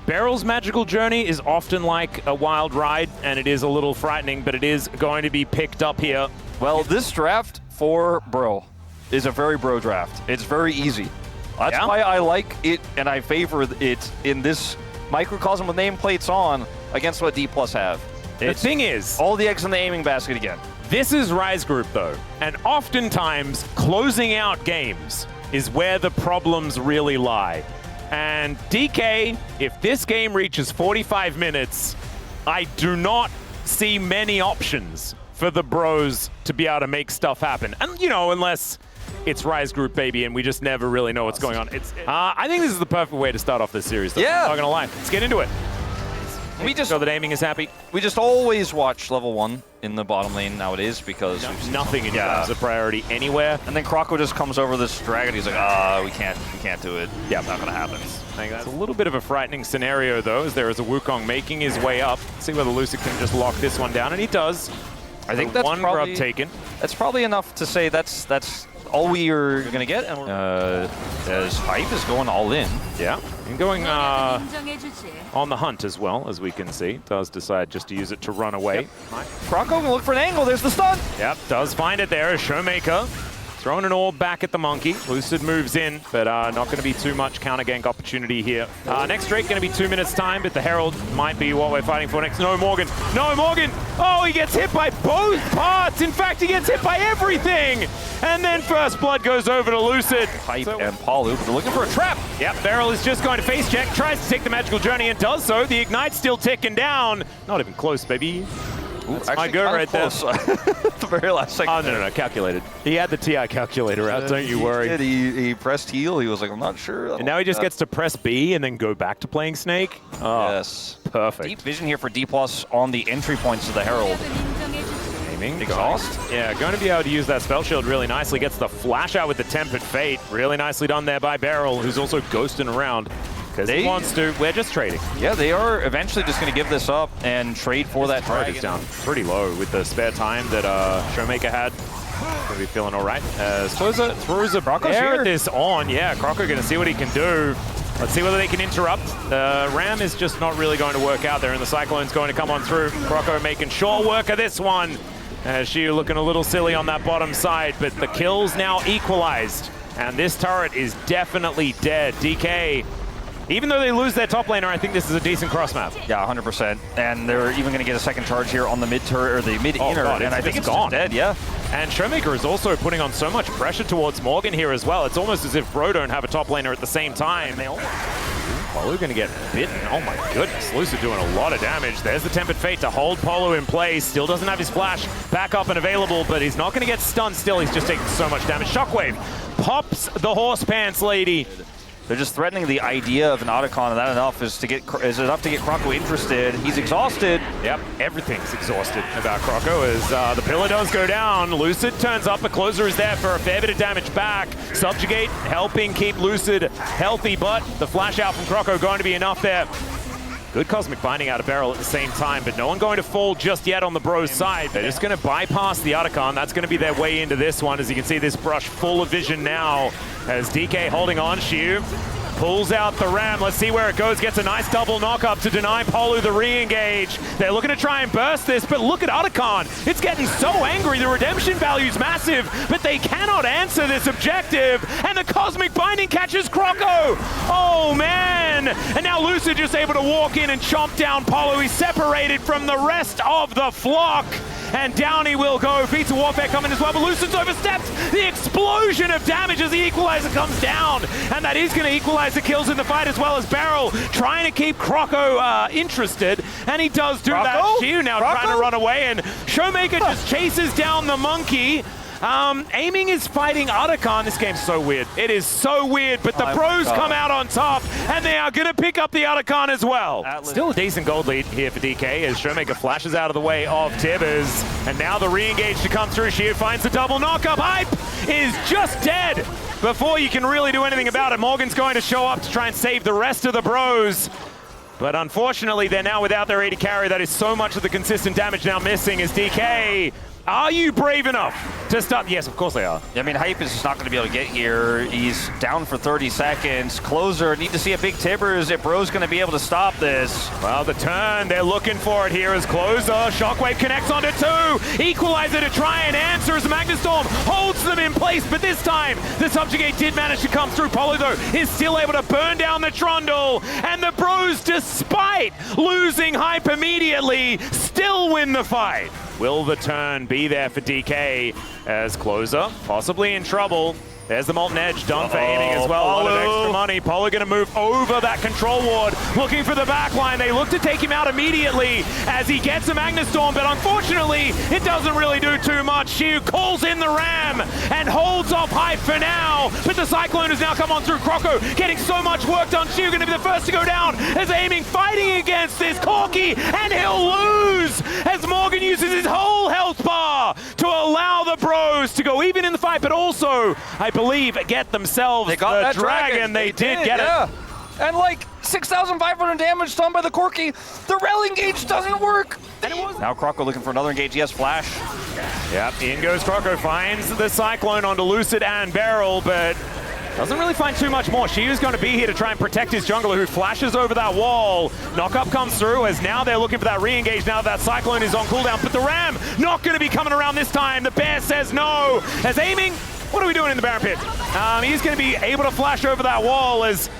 Barrel's magical journey is often like a wild ride, and it is a little frightening, but it is going to be picked up here. Well, this draft for Bro is a very Bro draft. It's very easy. That's why I like it, and I favor it in this microcosm with nameplates on against what D+ have. The thing is, all the eggs in the aiming basket again. This is Rise Group, though, and oftentimes closing out games is where the problems really lie. And DK, if this game reaches 45 minutes, I do not see many options for the Bros to be able to make stuff happen. And, you know, unless it's Rise Group, baby, and we just never really know what's going on. I think this is the perfect way to start off this series, though. Yeah. I'm not gonna lie. Let's get into it. We just show that aiming is happy. We just always watch level 1 in the bottom lane nowadays because nothing in terms of priority anywhere. And then Croco just comes over this dragon. He's like, we can't do it. Yeah, not gonna happen. I think that's a little bit of a frightening scenario, though, as there is a Wukong making his way up. Let's see whether Lucid can just lock this one down, and he does. I think that's one probably, grub taken. That's probably enough to say that's all we are gonna get. And as Hype is going all in. Yeah, and going on the hunt as well, as we can see. Does decide just to use it to run away. Yep. Croco can look for an angle. There's the stun. Yep, does find it there. Showmaker throwing an orb back at the monkey. Lucid moves in, but not going to be too much counter gank opportunity here. Next Drake going to be 2 minutes time, but the Herald might be what we're fighting for next. No Morgan. No Morgan. Oh, he gets hit by both parts. In fact, he gets hit by everything. And then first blood goes over to Lucid. Hype and Palu, but they're looking for a trap. Yep, Beryl is just going to face check, tries to take the magical journey and does so. The Ignite's still ticking down. Not even close, baby. Ooh, that's my go right there. The very last second. Oh, no, calculated. He had the TI calculator out, don't you worry. He pressed heal. He was like, I'm not sure. And now he just gets to press B and then go back to playing Snake. Oh, yes. Perfect. Deep vision here for D+ on the entry points of the Herald. Aiming. Exhaust. Yeah, going to be able to use that spell shield really nicely. Gets the flash out with the Tempered Fate. Really nicely done there by Beryl, who's also ghosting around. Because he wants to. We're just trading. Yeah, they are eventually just going to give this up and trade for that dragon. Is down pretty low with the spare time that Showmaker had. Going to be feeling all right. Spoza throws a bear this on. Yeah, Croco going to see what he can do. Let's see whether they can interrupt. The Ram is just not really going to work out there, and the Cyclone's going to come on through. Croco making sure work of this one. Shiu looking a little silly on that bottom side, but the kills now equalized. And this turret is definitely dead. DK, even though they lose their top laner, I think this is a decent cross map. Yeah, 100%. And they're even going to get a second charge here on the mid turret or the mid inner, and I think it's gone. Dead. Yeah. And Showmaker is also putting on so much pressure towards Morgan here as well. It's almost as if Bro don't have a top laner at the same time. Polu going to get bitten. Oh my goodness, Lucid doing a lot of damage. There's the Tempered Fate to hold Polu in place. Still doesn't have his flash back up and available, but he's not going to get stunned still. He's just taking so much damage. Shockwave pops the horse pants lady. They're just threatening the idea of an Otacon, and that enough is enough to get Croco interested. He's exhausted. Yep, everything's exhausted about Croco as the pillar does go down. Lucid turns up, the closer is there for a fair bit of damage back. Subjugate helping keep Lucid healthy, but the flash out from Croco going to be enough there. Good Cosmic Binding out of Beryl at the same time, but no one going to fall just yet on the Bros side. They're just going to bypass the Otacon. That's going to be their way into this one. As you can see, this brush full of vision now as DK holding on. Shiu pulls out the Ram. Let's see where it goes. Gets a nice double knock-up to deny Polu the re-engage. They're looking to try and burst this, but look at Otacon. It's getting so angry. The redemption value's massive, but they cannot answer this objective. And the Cosmic Binding catches Croco. Oh, man. And now Lucid just able to walk in and chomp down Polu. He's separated from the rest of the flock. And down he will go. Pizza Warfare coming as well, but Lucid's overstepped the explosion of damage as the equalizer comes down. And that is going to equalize the kills in the fight as well as Beryl trying to keep Croco interested. And he does do that. Shiu now trying to run away, and Showmaker just chases down the monkey. Aiming is fighting Otacon. This game's so weird. It is so weird, but the pros come out on top, and they are going to pick up the Otacon as well. Still a decent gold lead here for DK as Showmaker flashes out of the way of Tibbers. And now the re-engage to come through. Shiu finds the double knock-up. Hype is just dead before you can really do anything about it. Morgan's going to show up to try and save the rest of the Bros. But unfortunately, they're now without their AD carry. That is so much of the consistent damage now missing as DK Are you brave enough to stop? Yes, of course they are. I mean, Hype is just not going to be able to get here. He's down for 30 seconds. Closer, need to see a big Tibbers if Bro's going to be able to stop this. Well, the turn, they're looking for it here as Closer. Shockwave connects onto 2. Equalizer to try and answer as Magnustorm holds them in place, but this time the Subjugate did manage to come through. Polo, though, is still able to burn down the Trundle, and the Bros, despite losing Hype immediately, still win the fight. Will the turn be there for DK as Closer possibly in trouble? There's the Molten Edge done for aiming as well. A lot of extra money. Polo going to move over that control ward, looking for the backline. They look to take him out immediately as he gets a Magnustorm, but unfortunately, it doesn't really do too much. Shiu calls in the Ram and holds off Hype for now, but the Cyclone has now come on through. Croco getting so much work done. Shiu going to be the first to go down as aiming, fighting against this Corki, and he'll lose as Morgan uses his whole health bar to allow the Bros to go even in the fight, but also, I believe, get themselves they got that dragon. They did get it. And like 6,500 damage done by the Corki. The rel engage doesn't work. And it was now Croco looking for another engage. Yes, flash. Yep, in goes Croco, finds the Cyclone onto Lucid and Beryl, but doesn't really find too much more. Shiu's going to be here to try and protect his jungler, who flashes over that wall. Knock-up comes through as now they're looking for that re-engage now that Cyclone is on cooldown, but the Ram not going to be coming around this time. The Bear says no. As aiming, what are we doing in the Baron Pit? He's going to be able to flash over that wall as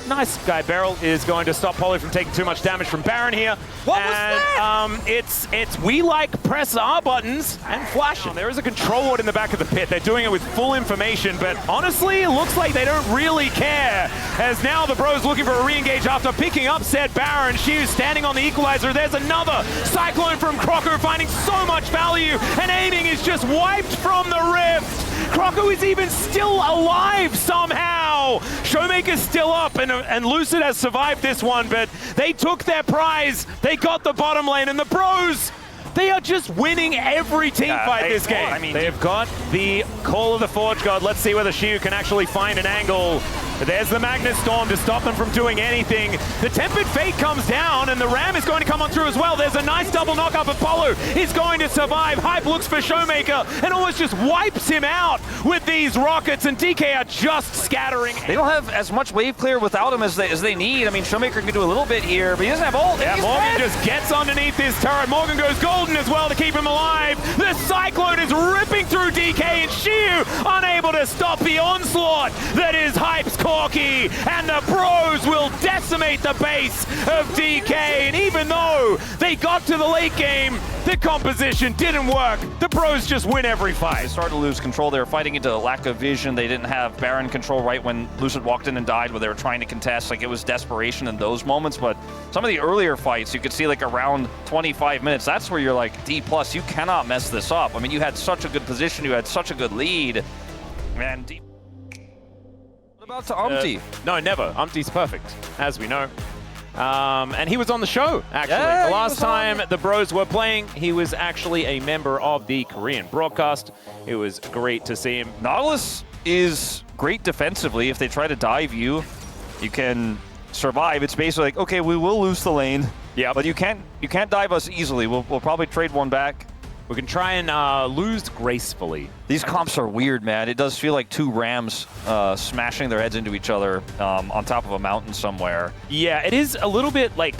nice guy Beryl is going to stop Polo from taking too much damage from Baron here. What was that? It's we like press R buttons and flash. There is a control ward in the back of the pit. They're doing it with full information, but honestly, it looks like they don't really care. As now the Bros looking for a re-engage after picking up said Baron. Shiu standing on the equalizer. There's another Cyclone from Croco, finding so much value, and aiming is just wiped from the rift. Croco is even still alive somehow. Showmaker's still up, and Lucid has survived this one, but they took their prize. They got the bottom lane, and the Bros, they are just winning every team fight this game. I mean, they've got the Call of the Forge God. Let's see whether Shiu can actually find an angle. But there's the Magnustorm to stop them from doing anything. The Tempered Fate comes down, and the Ram is going to come on through as well. There's a nice double knock-up. Apollo is going to survive. Hype looks for Showmaker and almost just wipes him out with these rockets, and DK are just scattering. They don't have as much wave clear without him as they need. I mean, Showmaker can do a little bit here, but he doesn't have ult. Yeah, Morgan just gets underneath this turret. Morgan goes golden as well to keep him alive. The Cyclone is ripping through DK, and Shiu unable to stop the onslaught that is Hype's Corki, and the Bros will decimate the base of DK. And even though they got to the late game, the composition didn't work. The Bros just win every fight. They started to lose control. They were fighting into lack of vision. They didn't have Baron control right when Lucid walked in and died, where they were trying to contest. Like, it was desperation in those moments. But some of the earlier fights, you could see like around 25 minutes, that's where you're like, D+, you cannot mess this up. I mean, you had such a good position. You had such a good lead. And D. What about to Umpty? No, never. Umpty's perfect, as we know. And he was on the show, actually. Yeah, the last time the Bros were playing, he was actually a member of the Korean broadcast. It was great to see him. Nautilus is great defensively. If they try to dive you, you can survive. It's basically like, okay, we will lose the lane. Yeah, but you can't dive us easily. We'll probably trade one back. We can try and lose gracefully. These comps are weird, man. It does feel like two Rams smashing their heads into each other on top of a mountain somewhere. Yeah, it is a little bit like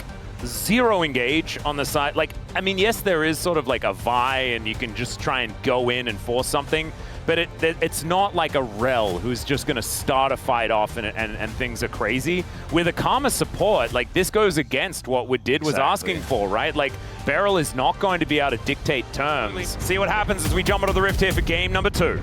zero engage on the side. Like, I mean, yes, there is sort of like a Vi, and you can just try and go in and force something, but it's not like a Rel who's just going to start a fight off and things are crazy. With a Karma support, like, this goes against what Wood was asking for, right? Like, Beryl is not going to be able to dictate terms. See what happens as we jump onto the Rift here for game number 2.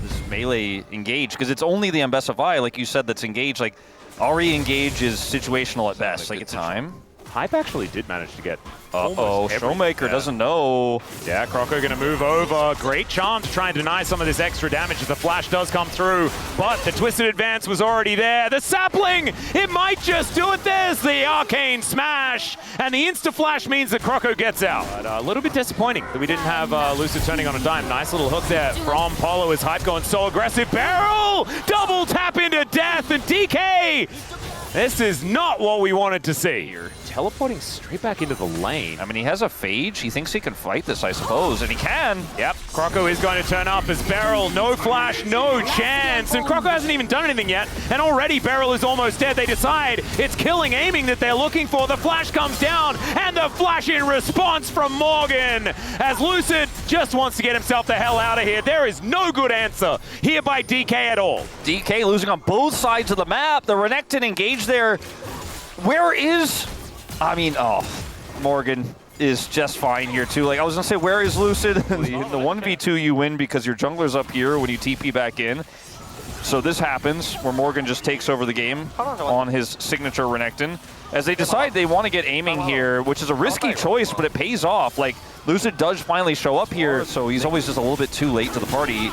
This melee engage, because it's only the Ambessa Vi, like you said, that's engaged. Like, Ari engage is situational at best. Like, it's time. Hype actually did manage to get Showmaker doesn't know. Yeah, Croco going to move over. Great charm to try and deny some of this extra damage as the flash does come through, but the Twisted Advance was already there. The sapling, it might just do it. There's the Arcane Smash, and the insta-flash means that Croco gets out. But a little bit disappointing that we didn't have Lucid turning on a dime. Nice little hook there from Polo as Hype going so aggressive. Beryl, double tap into death, and DK This is not what we wanted to see. You're teleporting straight back into the lane. I mean, he has a phage. He thinks he can fight this, I suppose, and he can. Yep, Croco is going to turn up as Beryl. No flash, no chance. And Croco hasn't even done anything yet. And already Beryl is almost dead. They decide it's killing aiming that they're looking for. The flash comes down, and the flash in response from Morgan. As Lucid just wants to get himself the hell out of here. There is no good answer here by DK at all. DK losing on both sides of the map. The Renekton engaged there. Where is... I mean, oh, Morgan is just fine here too. Like, I was gonna say, where is Lucid? The 1v2 you win because your jungler's up here when you TP back in. So this happens where Morgan just takes over the game on his signature Renekton. As they decide they want to get aiming here, which is a risky choice, but it pays off. Like, Lucid does finally show up here, so he's always just a little bit too late to the party.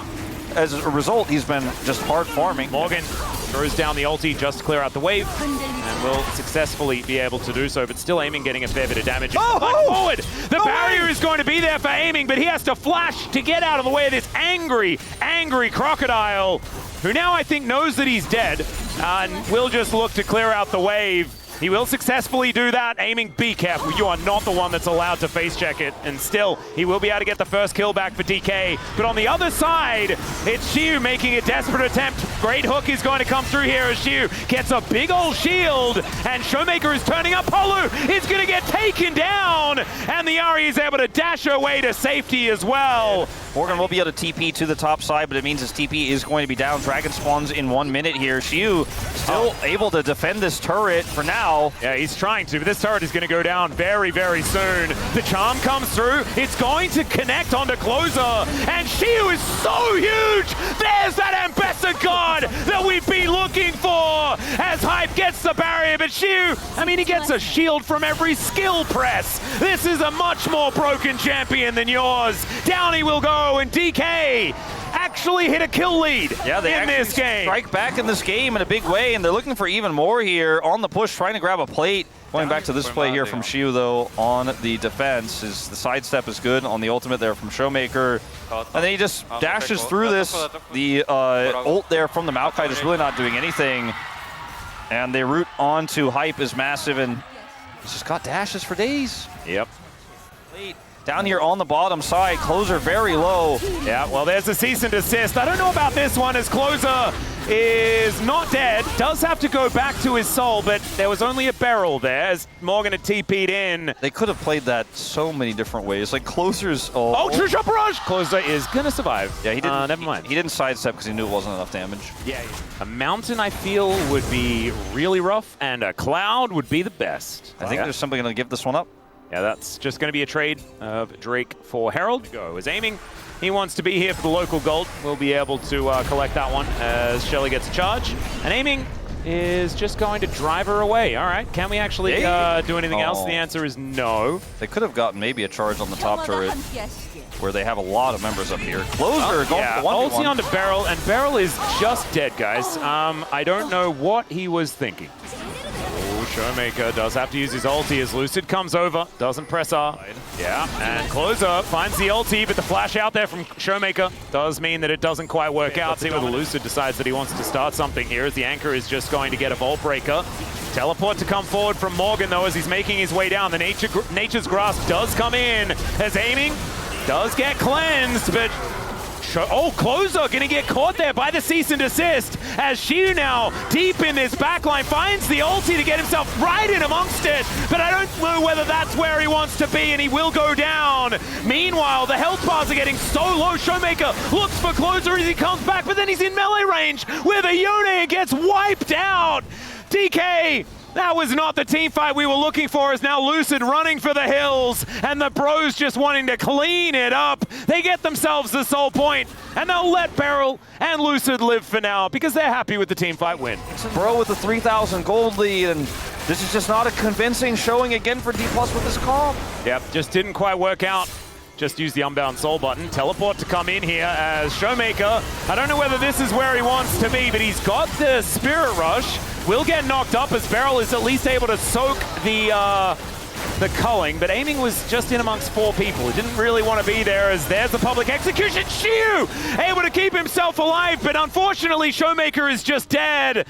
As a result, he's been just hard farming. Morgan throws down the ulti just to clear out the wave, and will successfully be able to do so, but still aiming, getting a fair bit of damage. Forward! The barrier is going to be there for aiming, but he has to flash to get out of the way of this angry, angry Crocodile, who now I think knows that he's dead, and will just look to clear out the wave. He will successfully do that, aiming. Be careful, you are not the one that's allowed to face check it. And still, he will be able to get the first kill back for DK. But on the other side, it's Xiu making a desperate attempt. Great hook is going to come through here as Xiu gets a big old shield. And Showmaker is turning up. Polu is going to get taken down. And the Ahri is able to dash her way to safety as well. Morgan will be able to TP to the top side, but it means his TP is going to be down. Dragon spawns in 1 minute here. Xiu still able to defend this turret for now. Yeah, he's trying to, but this turret is going to go down very, very soon. The charm comes through. It's going to connect onto Closer, and Xiu is so huge. There's that Ambassador God that we've been looking for as Hype gets the barrier, but Xiu, I mean, he gets a shield from every skill press. This is a much more broken champion than yours. Down he will go, and DK actually hit a kill lead in this game. Strike back in this game in a big way, and they're looking for even more here on the push, trying to grab a plate. Going back to this play here from Xiu, though, on the defense. The sidestep is good on the ultimate there from Showmaker. And then he just dashes through this. The ult there from the Maokai is really not doing anything. And the route onto Hype is massive, and he's just got dashes for days. Yep. Down here on the bottom side, Closer very low. Yeah, well, there's a cease and desist. I don't know about this one, as Closer is not dead. Does have to go back to his soul, but there was only a barrel there as Morgan had TP'd in. They could have played that so many different ways. Like, Closer's... Ultra Shot Barrage! Closer is gonna survive. Yeah, he didn't. Never mind. He didn't sidestep because he knew it wasn't enough damage. Yeah, a mountain, I feel, would be really rough, and a cloud would be the best. I think there's somebody going to give this one up. Yeah, that's just going to be a trade of Drake for Herald. Go is aiming. He wants to be here for the local gold. We'll be able to collect that one as Shelly gets a charge. And aiming is just going to drive her away. All right, can we actually do anything else? The answer is no. They could have gotten maybe a charge on the top turret where they have a lot of members up here. Closer going for the 1v1. Ulti onto Beryl, and Beryl is just dead, guys. I don't know what he was thinking. Showmaker does have to use his ulti as Lucid comes over, doesn't press R. Yeah, and Closer finds the ulti, but the flash out there from Showmaker does mean that it doesn't quite work out. See whether Lucid decides that he wants to start something here, as the anchor is just going to get a Vault Breaker. Teleport to come forward from Morgan, though, as he's making his way down. The Nature's Grasp does come in, as aiming does get cleansed, but... Closer gonna get caught there by the cease and desist as Xiu now deep in this backline finds the ulti to get himself right in amongst it, but I don't know whether that's where he wants to be, and he will go down. Meanwhile, the health bars are getting so low. Showmaker looks for Closer as he comes back, but then he's in melee range where the Yone and gets wiped out. DK, that was not the team fight we were looking for, as now Lucid running for the hills, and the bros just wanting to clean it up. They get themselves the soul point, and they'll let Beryl and Lucid live for now, because they're happy with the team fight win. Bro with the 3,000 gold lead, and this is just not a convincing showing again for D+ with this comp. Yep, just didn't quite work out. Just use the Unbound Soul button. Teleport to come in here as Showmaker. I don't know whether this is where he wants to be, but he's got the Spirit Rush. Will get knocked up as Beryl is at least able to soak the culling, but aiming was just in amongst 4 people. He didn't really want to be there, as there's the public execution. Xiu able to keep himself alive, but unfortunately Showmaker is just dead.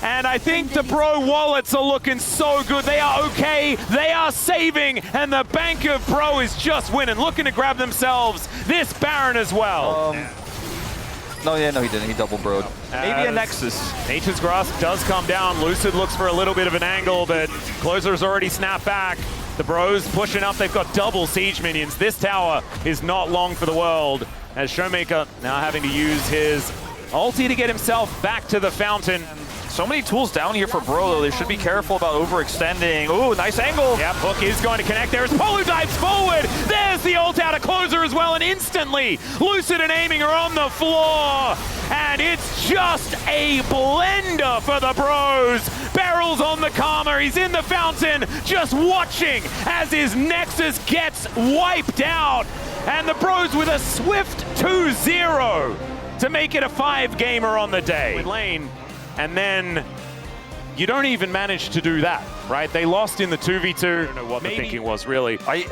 And I think the Bro wallets are looking so good. They are okay, they are saving, and the bank of Bro is just winning, looking to grab themselves this Baron as well. No, he didn't. He double broed. Maybe a Nexus. Nature's Grasp does come down. Lucid looks for a little bit of an angle, but Closer's already snapped back. The Bros pushing up. They've got double siege minions. This tower is not long for the world, as Showmaker now having to use his ulti to get himself back to the fountain. So many tools down here for Bro, though. They should be careful about overextending. Ooh, nice angle. Yep, Hook is going to connect there as Polu dives forward. There's the ult out of Closer as well, and instantly Lucid and Aiming are on the floor. And it's just a blender for the Bros. Barrel's on the Karma, he's in the fountain, just watching as his Nexus gets wiped out. And the Bros with a swift 2-0 to make it a 5-gamer on the day. Lane. And then you don't even manage to do that, right? They lost in the 2v2. I don't know what the thinking was, really. Bro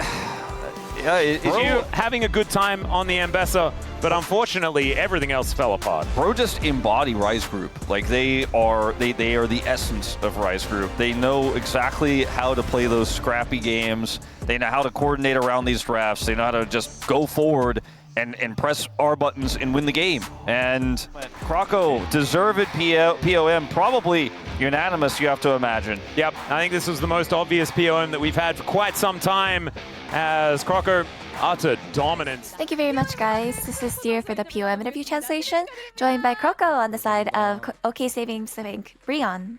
having a good time on the Ambessa, but unfortunately, everything else fell apart. Bro just embody Rise Group. Like, they are the essence of Rise Group. They know exactly how to play those scrappy games. They know how to coordinate around these drafts. They know how to just go forward and press R buttons and win the game. And Croco, deserved POM, probably unanimous, you have to imagine. Yep, I think this was the most obvious POM that we've had for quite some time, as Croco utter dominance. Thank you very much, guys. This is Steer for the POM interview translation, joined by Croco on the side of OK Savings Bank, Brion.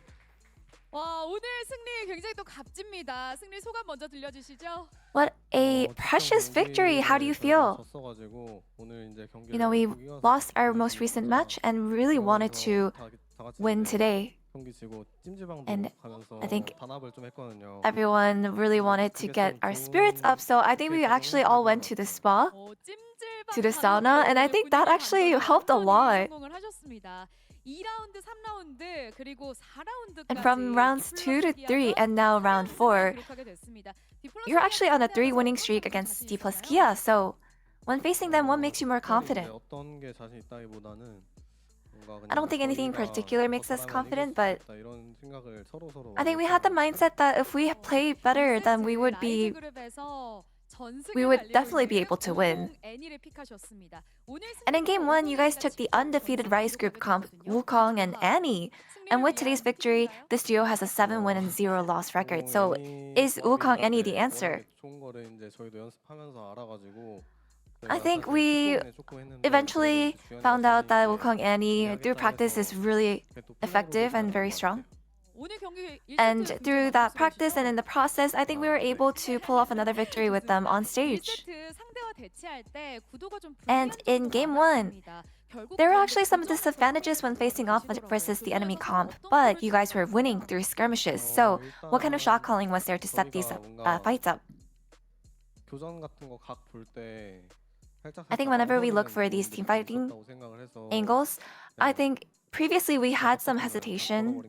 와, 오늘 승리 굉장히 또 값집니다. 승리 소감 먼저 들려주시죠. What a precious victory. How do you feel? You know, we lost our most recent match and really wanted to win today. And I think everyone really wanted to get our spirits up, so I think we actually all went to the spa, to the sauna, and I think that actually helped a lot. And from rounds 2 to 3 and now round 4, you're actually on a 3 winning streak against D plus Kia, so when facing them, what makes you more confident? I don't think anything in particular makes us confident, but I think we had the mindset that if we played better, then we would definitely be able to win. And in game 1, you guys took the undefeated Rise Group comp, Wukong and Annie. And with today's victory, this duo has a 7-win and 0-loss record. So is Wukong Annie the answer? I think we eventually found out that Wukong Annie through practice is really effective and very strong. And through that practice and in the process, I think we were able to pull off another victory with them on stage. And in game 1, there were actually some disadvantages when facing off versus the enemy comp, but you guys were winning through skirmishes. So what kind of shot calling was there to set these fights up? I think whenever we look for these team fighting angles, I think previously we had some hesitation.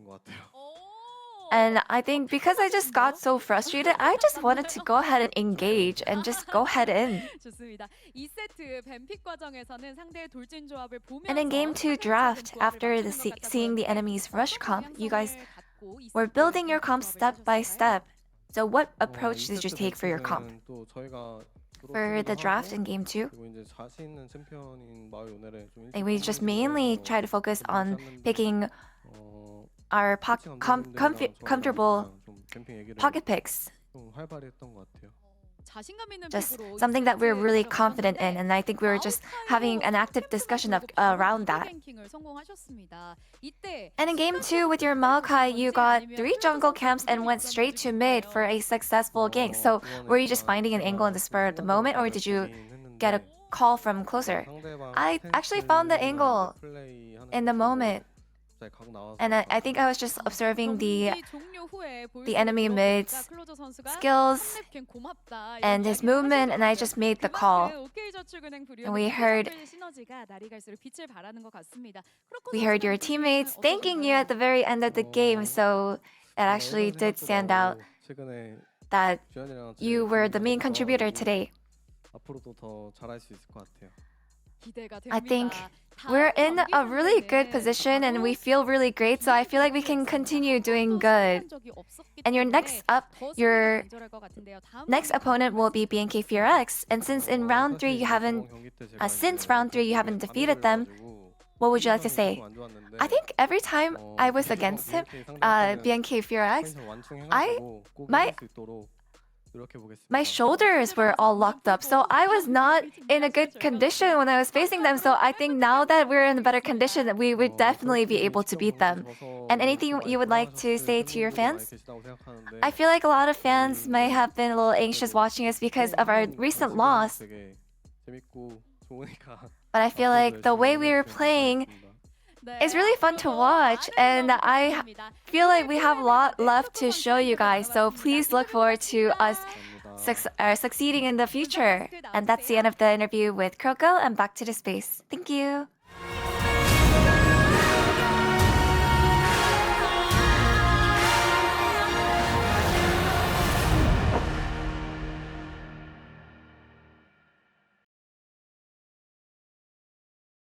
And I think because I just got so frustrated, I just wanted to go ahead and engage and just go head in. And in game 2 draft, after seeing the enemy's rush comp, you guys were building your comp step by step. So what approach did you take for your comp? For the draft in game 2? And we just mainly try to focus on picking our comfortable pocket picks. Just something that we're really confident in, and I think we were just having an active discussion around that. And in game 2 with your Maokai, you got 3 jungle camps and went straight to mid for a successful gank. So were you just finding an angle in the spur of the moment, or did you get a call from closer? I actually found the angle in the moment. And I think I was just observing the enemy mid's skills and his movement, and I just made the call. And we heard your teammates thanking you at the very end of the game, so it actually did stand out that you were the main contributor today. I think we're in a really good position and we feel really great, so I feel like we can continue doing good. And your next opponent will be BNK FearX, and since round 3 you haven't defeated them, what would you like to say? I think every time I was against him, BNK FearX, my shoulders were all locked up, so I was not in a good condition when I was facing them. So I think now that we're in a better condition, we would definitely be able to beat them. And anything you would like to say to your fans? I feel like a lot of fans might have been a little anxious watching us because of our recent loss. But I feel like the way we were playing is really fun to watch, and I feel like we have a lot left to show you guys, so please look forward to us succeeding in the future. And that's the end of the interview with Kroko, and back to the space. Thank you.